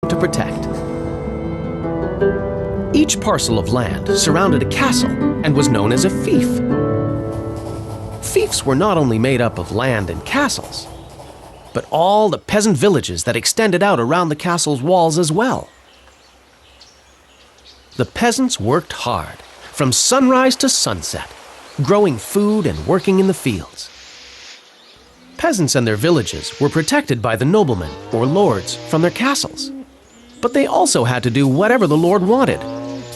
to protect. Each parcel of land surrounded a castle and was known as a fief. Fiefs were not only made up of land and castles, but all the peasant villages that extended out around the castle's walls as well. The peasants worked hard, from sunrise to sunset, growing food and working in the fields. Peasants and their villages were protected by the noblemen or lords from their castles. But they also had to do whatever the lord wanted,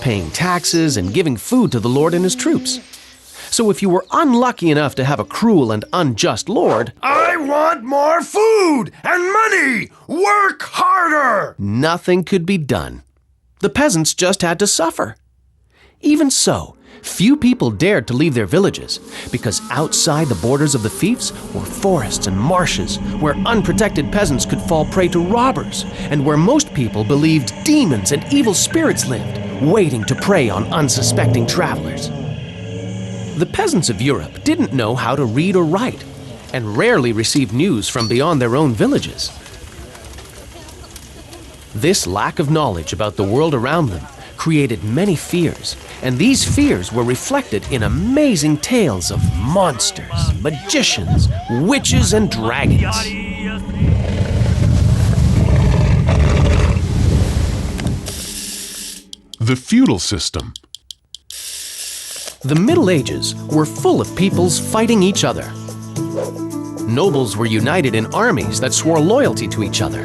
paying taxes and giving food to the lord and his troops. So if you were unlucky enough to have a cruel and unjust lord, I want more food and money! Work harder! Nothing could be done. The peasants just had to suffer. Even so, few people dared to leave their villages because outside the borders of the fiefs were forests and marshes where unprotected peasants could fall prey to robbers and where most people believed demons and evil spirits lived, waiting to prey on unsuspecting travelers. The peasants of Europe didn't know how to read or write and rarely received news from beyond their own villages. This lack of knowledge about the world around them created many fears, and these fears were reflected in amazing tales of monsters, magicians, witches, and dragons. The feudal system. The Middle Ages were full of peoples fighting each other. Nobles were united in armies that swore loyalty to each other.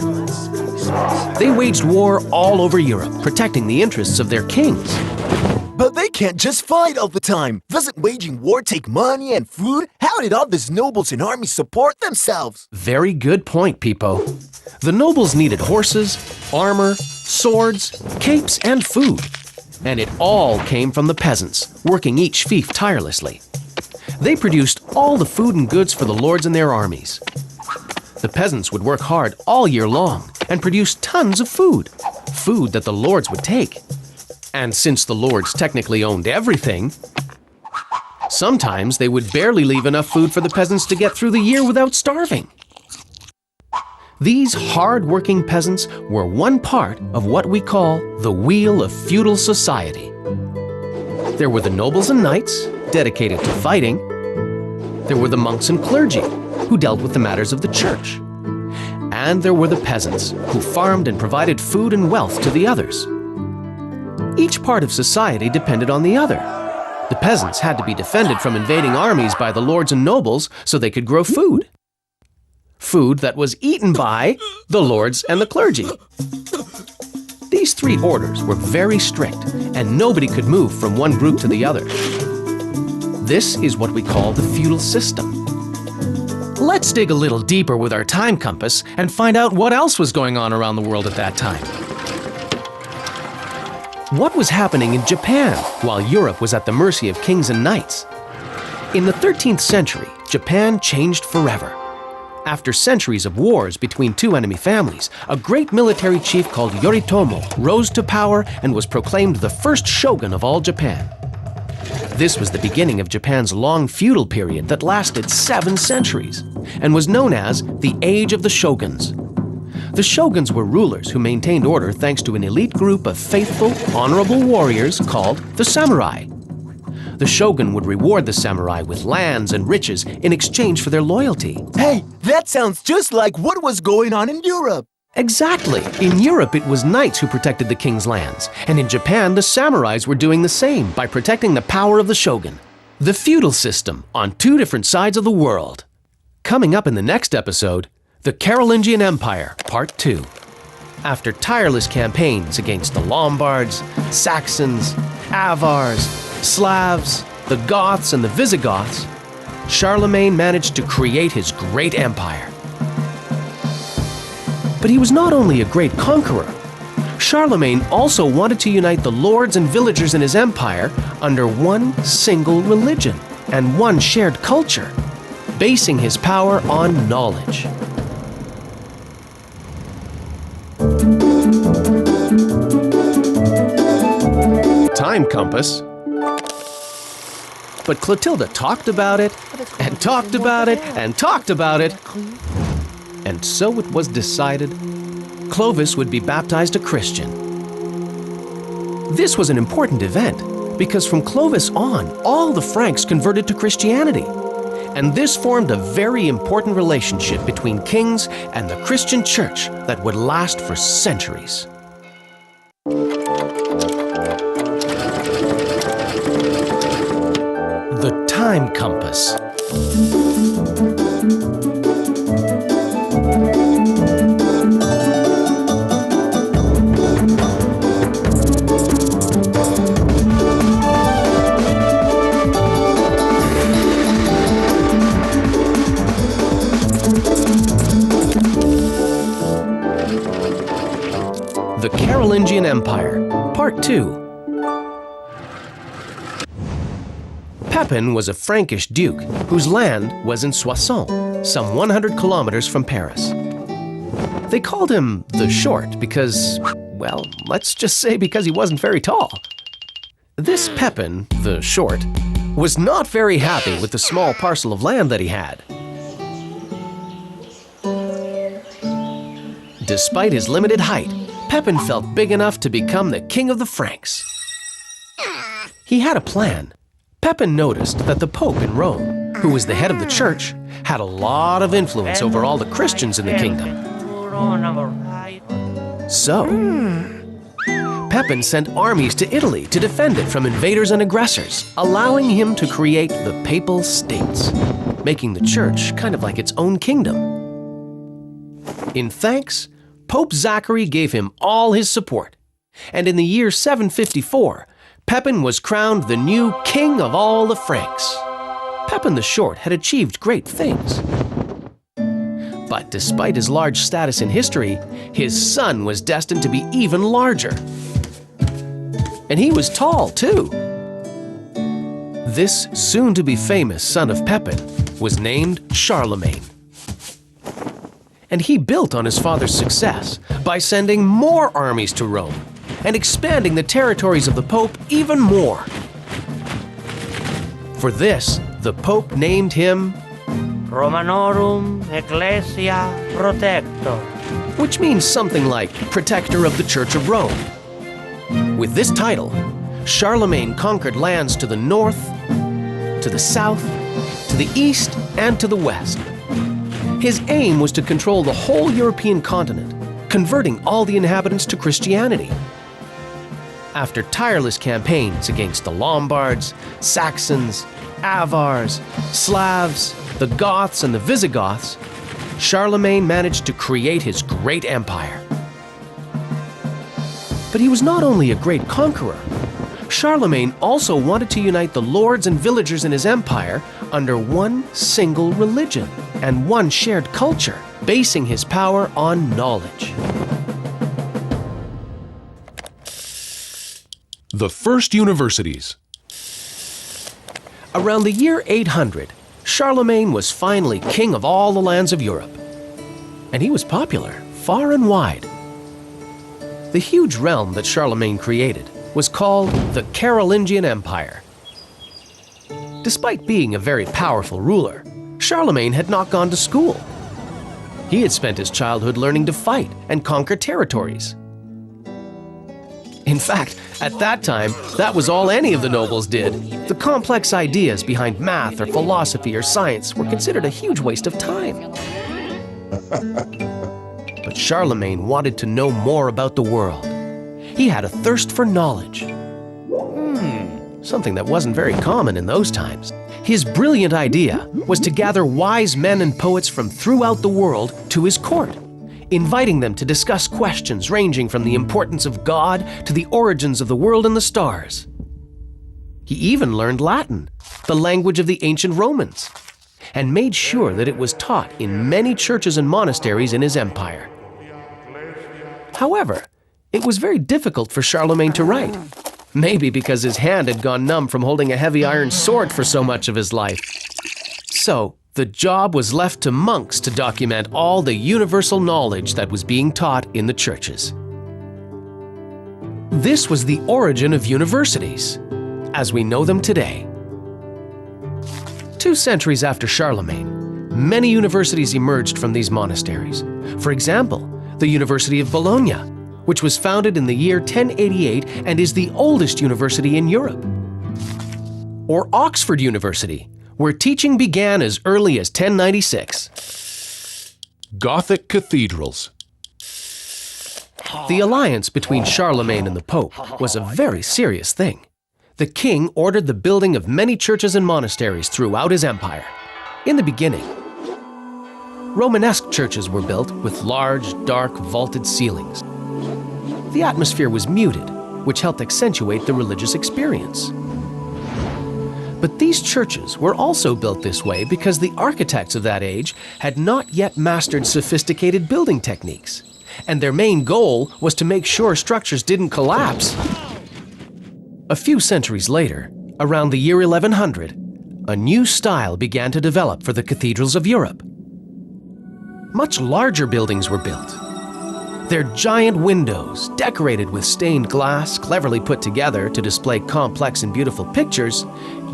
They waged war all over Europe, protecting the interests of their kings. But they can't just fight all the time. Doesn't waging war take money and food? How did all these nobles and armies support themselves? Very good point, Pipo. The nobles needed horses, armor, swords, capes, and food. And it all came from the peasants, working each fief tirelessly. They produced all the food and goods for the lords and their armies. The peasants would work hard all year long and produce tons of food that the lords would take. And since the lords technically owned everything, sometimes they would barely leave enough food for the peasants to get through the year without starving. These hard-working peasants were one part of what we call the wheel of feudal society. There were the nobles and knights, dedicated to fighting. There were the monks and clergy, who dealt with the matters of the church. And there were the peasants, who farmed and provided food and wealth to the others. Each part of society depended on the other. The peasants had to be defended from invading armies by the lords and nobles so they could grow food. Food that was eaten by the lords and the clergy. These three orders were very strict, and nobody could move from one group to the other. This is what we call the feudal system. Let's dig a little deeper with our time compass and find out what else was going on around the world at that time. What was happening in Japan while Europe was at the mercy of kings and knights? In the 13th century, Japan changed forever. After centuries of wars between two enemy families, a great military chief called Yoritomo rose to power and was proclaimed the first shogun of all Japan. This was the beginning of Japan's long feudal period that lasted 7 centuries and was known as the Age of the Shoguns. The shoguns were rulers who maintained order thanks to an elite group of faithful, honorable warriors called the samurai. The shogun would reward the samurai with lands and riches in exchange for their loyalty. Hey, that sounds just like what was going on in Europe. Exactly. In Europe, it was knights who protected the king's lands. And in Japan, the samurais were doing the same by protecting the power of the shogun. The feudal system on 2 different sides of the world. Coming up in the next episode, the Carolingian Empire, Part 2. After tireless campaigns against the Lombards, Saxons, Avars, Slavs, the Goths, and the Visigoths, Charlemagne managed to create his great empire. But he was not only a great conqueror. Charlemagne also wanted to unite the lords and villagers in his empire under one single religion and one shared culture, basing his power on knowledge. Time compass. But Clotilda talked about it, and talked about it, and talked about it. And so it was decided Clovis would be baptized a Christian. This was an important event because from Clovis on, all the Franks converted to Christianity. And this formed a very important relationship between kings and the Christian church that would last for centuries. The time compass. The Carolingian Empire, Part 2. Pepin was a Frankish duke whose land was in Soissons, some 100 kilometers from Paris. They called him the Short because, well, let's just say because he wasn't very tall. This Pepin, the Short, was not very happy with the small parcel of land that he had. Despite his limited height, Pepin felt big enough to become the king of the Franks. He had a plan. Pepin noticed that the Pope in Rome, who was the head of the church, had a lot of influence over all the Christians in the kingdom. So, Pepin sent armies to Italy to defend it from invaders and aggressors, allowing him to create the Papal States, making the church kind of like its own kingdom. In thanks, Pope Zachary gave him all his support, and in the year 754, Pepin was crowned the new king of all the Franks. Pepin the Short had achieved great things. But despite his large status in history, his son was destined to be even larger. And he was tall, too. This soon-to-be famous son of Pepin was named Charlemagne. And he built on his father's success by sending more armies to Rome and expanding the territories of the Pope even more. For this, the Pope named him Romanorum Ecclesia Protector, which means something like Protector of the Church of Rome. With this title, Charlemagne conquered lands to the north, to the south, to the east, and to the west. His aim was to control the whole European continent, converting all the inhabitants to Christianity. After tireless campaigns against the Lombards, Saxons, Avars, Slavs, the Goths, and the Visigoths, Charlemagne managed to create his great empire. But he was not only a great conqueror. Charlemagne also wanted to unite the lords and villagers in his empire under one single religion and one shared culture, basing his power on knowledge. The first universities. Around the year 800, Charlemagne was finally king of all the lands of Europe. And he was popular, far and wide. The huge realm that Charlemagne created was called the Carolingian Empire. Despite being a very powerful ruler, Charlemagne had not gone to school. He had spent his childhood learning to fight and conquer territories. In fact, at that time, that was all any of the nobles did. The complex ideas behind math or philosophy or science were considered a huge waste of time. But Charlemagne wanted to know more about the world. He had a thirst for knowledge. Something that wasn't very common in those times. His brilliant idea was to gather wise men and poets from throughout the world to his court, inviting them to discuss questions ranging from the importance of God to the origins of the world and the stars. He even learned Latin, the language of the ancient Romans, and made sure that it was taught in many churches and monasteries in his empire. However, it was very difficult for Charlemagne to write, maybe because his hand had gone numb from holding a heavy iron sword for so much of his life. So, the job was left to monks to document all the universal knowledge that was being taught in the churches. This was the origin of universities, as we know them today. 2 centuries after Charlemagne, many universities emerged from these monasteries. For example, the University of Bologna, which was founded in the year 1088 and is the oldest university in Europe. Or Oxford University, where teaching began as early as 1096. Gothic cathedrals. The alliance between Charlemagne and the Pope was a very serious thing. The king ordered the building of many churches and monasteries throughout his empire. In the beginning, Romanesque churches were built with large, dark, vaulted ceilings. The atmosphere was muted, which helped accentuate the religious experience. But these churches were also built this way because the architects of that age had not yet mastered sophisticated building techniques, and their main goal was to make sure structures didn't collapse. A few centuries later, around the year 1100, a new style began to develop for the cathedrals of Europe. Much larger buildings were built. Their giant windows, decorated with stained glass, cleverly put together to display complex and beautiful pictures,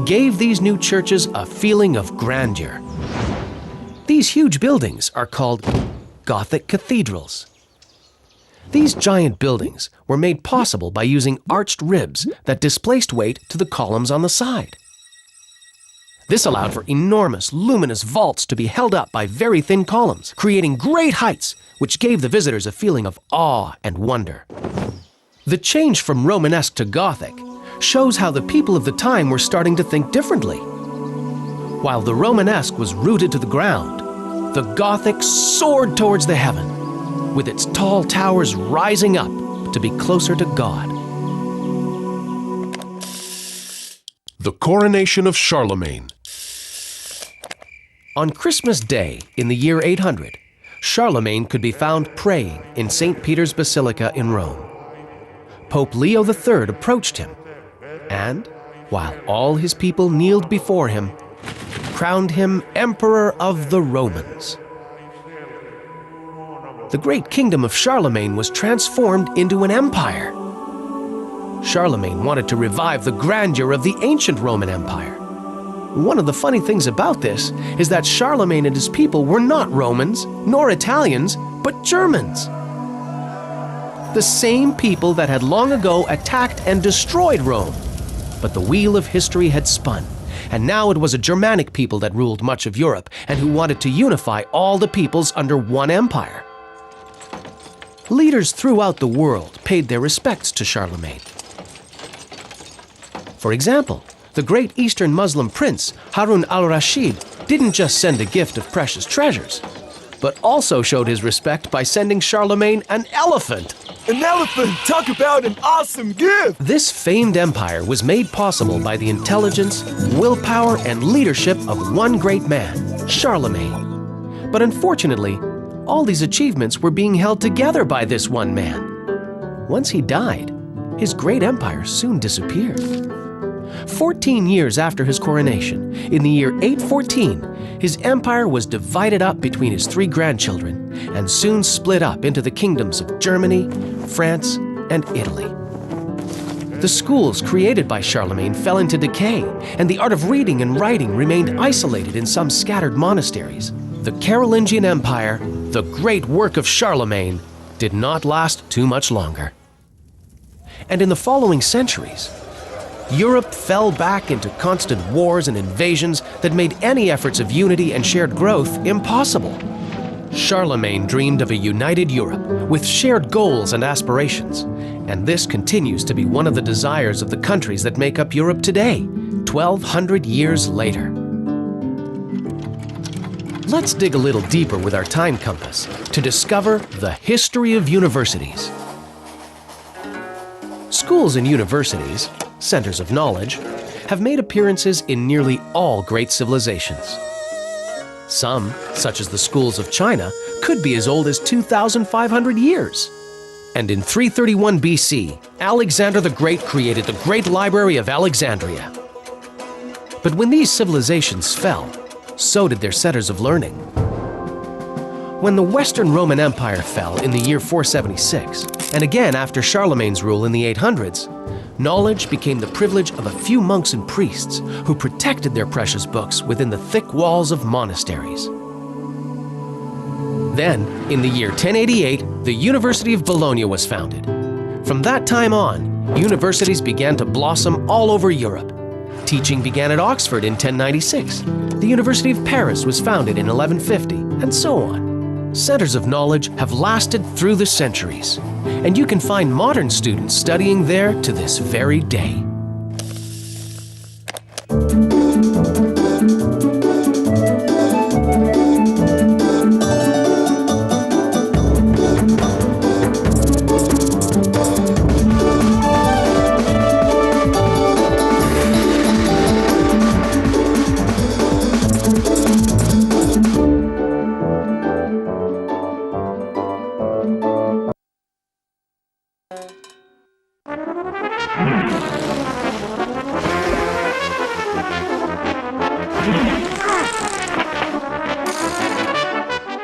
gave these new churches a feeling of grandeur. These huge buildings are called Gothic cathedrals. These giant buildings were made possible by using arched ribs that displaced weight to the columns on the side. This allowed for enormous, luminous vaults to be held up by very thin columns, creating great heights, which gave the visitors a feeling of awe and wonder. The change from Romanesque to Gothic shows how the people of the time were starting to think differently. While the Romanesque was rooted to the ground, the Gothic soared towards the heaven, with its tall towers rising up to be closer to God. The coronation of Charlemagne. On Christmas Day in the year 800, Charlemagne could be found praying in St. Peter's Basilica in Rome. Pope Leo III approached him and, while all his people kneeled before him, crowned him Emperor of the Romans. The great kingdom of Charlemagne was transformed into an empire. Charlemagne wanted to revive the grandeur of the ancient Roman Empire. One of the funny things about this is that Charlemagne and his people were not Romans, nor Italians, but Germans. The same people that had long ago attacked and destroyed Rome. But the wheel of history had spun, and now it was a Germanic people that ruled much of Europe and who wanted to unify all the peoples under one empire. Leaders throughout the world paid their respects to Charlemagne. For example, the great Eastern Muslim prince Harun al-Rashid didn't just send a gift of precious treasures, but also showed his respect by sending Charlemagne an elephant. An elephant! Talk about an awesome gift! This famed empire was made possible by the intelligence, willpower, and leadership of one great man, Charlemagne. But unfortunately, all these achievements were being held together by this one man. Once he died, his great empire soon disappeared. 14 years after his coronation, in the year 814, his empire was divided up between his 3 grandchildren and soon split up into the kingdoms of Germany, France, and Italy. The schools created by Charlemagne fell into decay, and the art of reading and writing remained isolated in some scattered monasteries. The Carolingian Empire, the great work of Charlemagne, did not last too much longer. And in the following centuries, Europe fell back into constant wars and invasions that made any efforts of unity and shared growth impossible. Charlemagne dreamed of a united Europe with shared goals and aspirations, and this continues to be one of the desires of the countries that make up Europe today, 1,200 years later. Let's dig a little deeper with our time compass to discover the history of universities. Schools and universities, centers of knowledge, have made appearances in nearly all great civilizations. Some, such as the schools of China, could be as old as 2,500 years. And in 331 BC, Alexander the Great created the Great Library of Alexandria. But when these civilizations fell, so did their centers of learning. When the Western Roman Empire fell in the year 476, and again after Charlemagne's rule in the 800s, knowledge became the privilege of a few monks and priests who protected their precious books within the thick walls of monasteries. Then, in the year 1088, the University of Bologna was founded. From that time on, universities began to blossom all over Europe. Teaching began at Oxford in 1096. The University of Paris was founded in 1150, and so on. Centers of knowledge have lasted through the centuries, and you can find modern students studying there to this very day.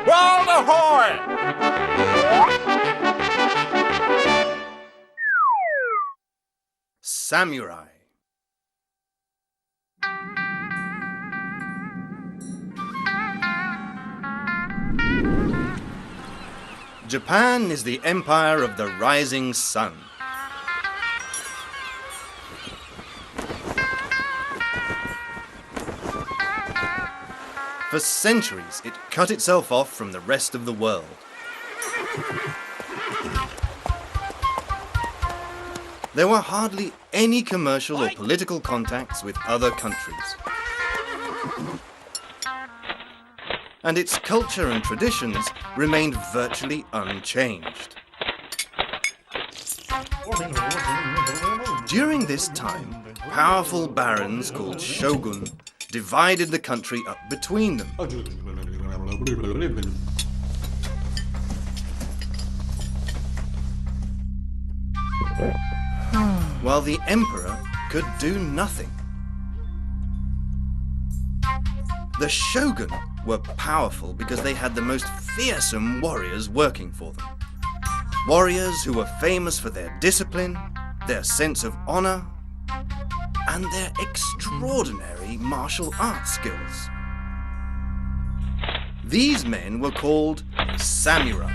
World ahoy! Samurai. Japan is the empire of the rising sun. For centuries, it cut itself off from the rest of the world. There were hardly any commercial or political contacts with other countries. And its culture and traditions remained virtually unchanged. During this time, powerful barons called shogun divided the country up between them. While the emperor could do nothing. The shogun were powerful because they had the most fearsome warriors working for them. Warriors who were famous for their discipline, their sense of honor, and their extraordinary martial arts skills. These men were called samurai.